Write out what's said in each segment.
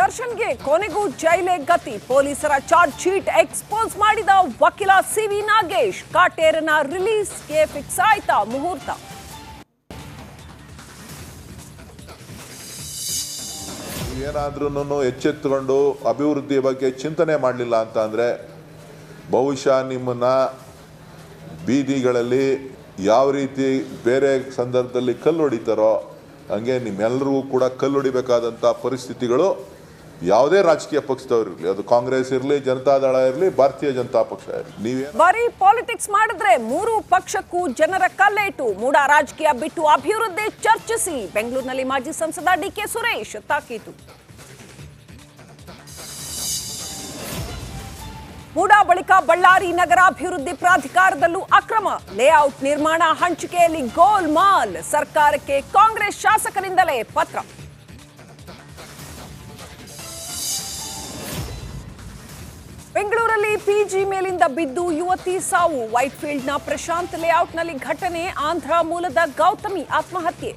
ದರ್ಶನ್ಗೆ ಕೊನೆಗೂ ಜೈಲೇ ಗತಿ. ಪೊಲೀಸರ ಚಾರ್ಜ್ ಶೀಟ್ ಎಕ್ಸ್ಪೋಸ್ ಮಾಡಿದ ವಕೀಲ ಸಿವಿ ನಾಗೇಶ್. ಕಾಟೇರನ ರಿಲೀಸ್ಗೆ ಫಿಕ್ಸ್ ಆಯ್ತಾ ಮುಹೂರ್ತ? ಏನಾದ್ರೂ ಎಚ್ಚೆತ್ತುಕೊಂಡು ಅಭಿವೃದ್ಧಿ ಬಗ್ಗೆ ಚಿಂತನೆ ಮಾಡಲಿಲ್ಲ ಅಂತ ಅಂದರೆ ಬಹುಶಃ ನಿಮ್ಮನ್ನ ಬೀದಿಗಳಲ್ಲಿ ಯಾವ ರೀತಿ ಬೇರೆ ಸಂದರ್ಭದಲ್ಲಿ ಕಲ್ಲು ಹೊಡಿತಾರೋ ಹಂಗೆ ನಿಮ್ಮೆಲ್ಲರಿಗೂ ಕೂಡ ಕಲ್ಲು ಹೊಡಿಬೇಕಾದಂಥ ಪರಿಸ್ಥಿತಿಗಳು ಯಾವುದೇ ರಾಜಕೀಯ ಪಕ್ಷದವರಿರಲಿ, ಅದು ಕಾಂಗ್ರೆಸ್ ಇರಲಿ, ಜನತಾದಳ ಇರಲಿ, ಭಾರತೀಯ ಜನತಾ ಪಕ್ಷ ಇರಲಿ, ನೀವೇ ಬರೀ ಪಾಲಿಟಿಕ್ಸ್ ಮಾಡಿದ್ರೆ ಮೂರು ಪಕ್ಷಕ್ಕೂ ಜನರ ಕಲ್ಲೇಟು. ಮೂಡ ರಾಜಕೀಯ ಬಿಟ್ಟು ಅಭಿವೃದ್ಧಿ ಚರ್ಚಿಸಿ. ಬೆಂಗಳೂರಿನಲ್ಲಿ ಮಾಜಿ ಸಂಸದ ಡಿಕೆ ಸುರೇಶ್ ತಾಕೀತು. ಮೂಡ ಬಳಿಕ ಬಳ್ಳಾರಿ ನಗರಾಭಿವೃದ್ಧಿ ಪ್ರಾಧಿಕಾರದಲ್ಲೂ ಅಕ್ರಮ. ಲೇಔಟ್ ನಿರ್ಮಾಣ ಹಂಚಿಕೆಯಲ್ಲಿ ಗೋಲ್ಮಾಲ್. ಸರ್ಕಾರಕ್ಕೆ ಕಾಂಗ್ರೆಸ್ ಶಾಸಕರಿಂದಲೇ ಪತ್ರ. ಬೆಂಗಳೂರಲ್ಲಿ ಪಿಜಿ ಮೇಲಿಂದ ಬಿದ್ದು ಯುವತಿ ಸಾವು. ವೈಟ್ಫೀಲ್ಡ್ನ ಪ್ರಶಾಂತ್ ಲೇಔಟ್ನಲ್ಲಿ ಘಟನೆ. ಆಂಧ್ರ ಮೂಲದ ಗೌತಮಿ ಆತ್ಮಹತ್ಯೆ.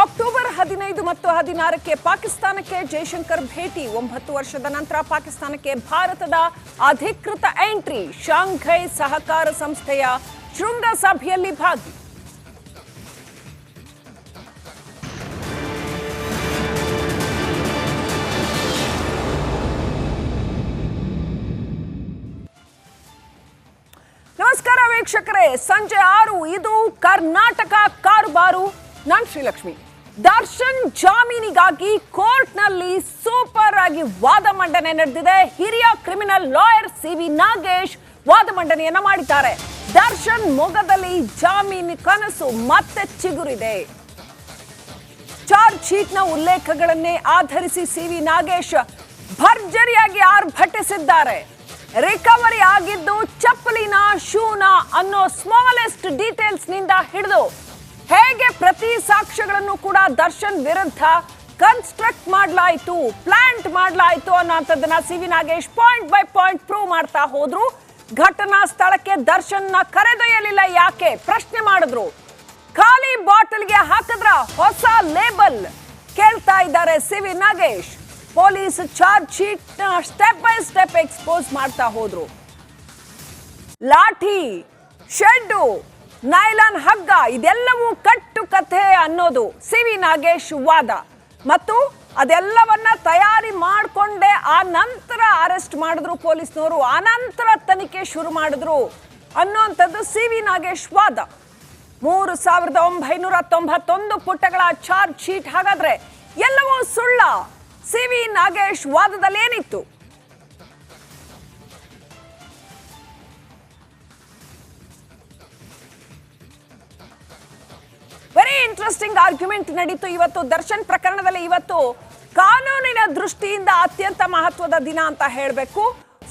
ಅಕ್ಟೋಬರ್ 15 ಮತ್ತು 16ಕ್ಕೆ ಪಾಕಿಸ್ತಾನಕ್ಕೆ ಜೈಶಂಕರ್ ಭೇಟಿ. 9 ವರ್ಷದ ನಂತರ ಪಾಕಿಸ್ತಾನಕ್ಕೆ ಭಾರತದ ಅಧಿಕೃತ ಎಂಟ್ರಿ. ಶಾಂಘೈ ಸಹಕಾರ ಸಂಸ್ಥೆಯ ಶೃಂಗಸಭೆಯಲ್ಲಿ ಭಾಗಿ. ನಮಸ್ಕಾರ ವೀಕ್ಷಕರೇ, ಸಂಜೆ 6 ಇದು ಕರ್ನಾಟಕ ಕಾರುಬಾರು. ನಾನು ಶ್ರೀಲಕ್ಷ್ಮಿ. ದರ್ಶನ್ ಜಾಮೀನಿಗಾಗಿ ಕೋರ್ಟ್ನಲ್ಲಿ ಸೂಪರ್ ಆಗಿ ವಾದ ಮಂಡನೆ ನಡೆದಿದೆ. ಹಿರಿಯ ಕ್ರಿಮಿನಲ್ ಲಾಯರ್ ಸಿವಿ ನಾಗೇಶ್ ವಾದ ಮಂಡನೆಯನ್ನ ಮಾಡಿದ್ದಾರೆ. ದರ್ಶನ್ ಮೊಗದಲ್ಲಿ ಜಾಮೀನು ಕನಸು ಮತ್ತೆ ಚಿಗುರಿದೆ. ಚಾರ್ಜ್ ಶೀಟ್ನ ಉಲ್ಲೇಖಗಳನ್ನೇ ಆಧರಿಸಿ ಸಿವಿ ನಾಗೇಶ್ ಭರ್ಜರಿಯಾಗಿ ಆರ್ಭಟಿಸಿದ್ದಾರೆ. ರಿಕವರಿ ಆಗಿದ್ದು ಚಪ್ಪಲಿನ, ಶೂನ ಅನ್ನೋ ಸ್ಮಾಲೆಸ್ಟ್ ಡೀಟೇಲ್ಸ್ ನಿಂದ ಹಿಡಿದು ಹೇಗೆ ಪ್ರತಿ ಸಾಕ್ಷ್ಯಗಳನ್ನು ಕೂಡ ದರ್ಶನ್ ವಿರುದ್ಧ ಕನ್ಸ್ಟ್ರಕ್ಟ್ ಮಾಡಲಾಯಿತು, ಪ್ಲಾಂಟ್ ಮಾಡಲಾಯಿತು ಅನ್ನೋಂಥದ್ದನ್ನ CV Nagesh point by point prove ಮಾಡ್ತಾ ಹೋದ್ರು. ಘಟನಾ ಸ್ಥಳಕ್ಕೆ ದರ್ಶನ್ನ ಕರೆದೊಯ್ಯಲಿಲ್ಲ ಯಾಕೆ ಪ್ರಶ್ನೆ ಮಾಡಿದ್ರು. ಖಾಲಿ ಬಾಟಲ್ಗೆ ಹಾಕಿದ್ರ ಹೊಸ ಲೇಬಲ್ ಕೇಳ್ತಾ ಇದ್ದಾರೆ C V Nagesh. Police charge sheet step by step expose ಮಾಡ್ತಾ ಹೋದ್ರು. ಲಾಠಿ, ಶೆಡ್ಡು, ನೈಲಾನ್ ಹಗ್ಗ ಇದೆಲ್ಲವೂ ಕಟ್ಟು ಕಥೆ ಅನ್ನೋದು ಸಿವಿ ನಾಗೇಶ್ ವಾದ. ಮತ್ತು ಅದೆಲ್ಲವನ್ನ ತಯಾರಿ ಮಾಡಿಕೊಂಡೇ ಆ ನಂತರ ಅರೆಸ್ಟ್ ಮಾಡಿದ್ರು ಪೊಲೀಸ್ನವರು, ಆ ನಂತರ ತನಿಖೆ ಶುರು ಮಾಡಿದ್ರು ಅನ್ನೋಂಥದ್ದು ಸಿವಿ ನಾಗೇಶ್ ವಾದ. 3991 ಪುಟಗಳ ಚಾರ್ಜ್ ಶೀಟ್. ಹಾಗಾದ್ರೆ ಎಲ್ಲವೂ ಸುಳ್ಳ? ಸಿವಿ ನಾಗೇಶ್ ವಾದದಲ್ಲಿ ಏನಿತ್ತು? ವೆರಿ ಇಂಟ್ರೆಸ್ಟಿಂಗ್ ಆರ್ಗ್ಯುಮೆಂಟ್ ನಡೀತು ಇವತ್ತು ದರ್ಶನ್ ಪ್ರಕರಣದಲ್ಲಿ. ಇವತ್ತು ಕಾನೂನಿನ ದೃಷ್ಟಿಯಿಂದ ಅತ್ಯಂತ ಮಹತ್ವದ ದಿನ ಅಂತ ಹೇಳಬೇಕು.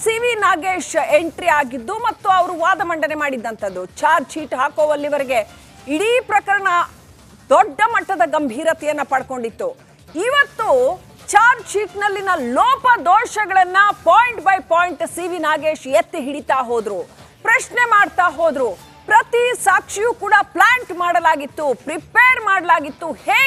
ಸಿವಿ ನಾಗೇಶ್ ಎಂಟ್ರಿ ಆಗಿದ್ದು ಮತ್ತು ಅವರು ವಾದ ಮಂಡನೆ ಮಾಡಿದ್ದಂಥದ್ದು. ಚಾರ್ಜ್ ಶೀಟ್ ಹಾಕೋವಲ್ಲಿವರೆಗೆ ಇಡೀ ಪ್ರಕರಣ ದೊಡ್ಡ ಮಟ್ಟದ ಗಂಭೀರತೆಯನ್ನ ಪಡ್ಕೊಂಡಿತ್ತು. ಇವತ್ತು ಚಾರ್ಜ್ ಶೀಟ್ ನಲ್ಲಿನ ಲೋಪ ದೋಷಗಳನ್ನ point by point CV Nagesh ಎತ್ತಿ ಹಿಡಿತಾ ಹೋದ್ರು, ಪ್ರಶ್ನೆ ಮಾಡ್ತಾ ಹೋದ್ರು. ಪ್ರತಿ ಸಾಕ್ಷಿಯೂ ಕೂಡ ಪ್ಲಾಂಟ್ ಮಾಡಲಾಗಿತ್ತು, ಪ್ರಿಪೇರ್ ಮಾಡಲಾಗಿತ್ತು. ಹೇಗೆ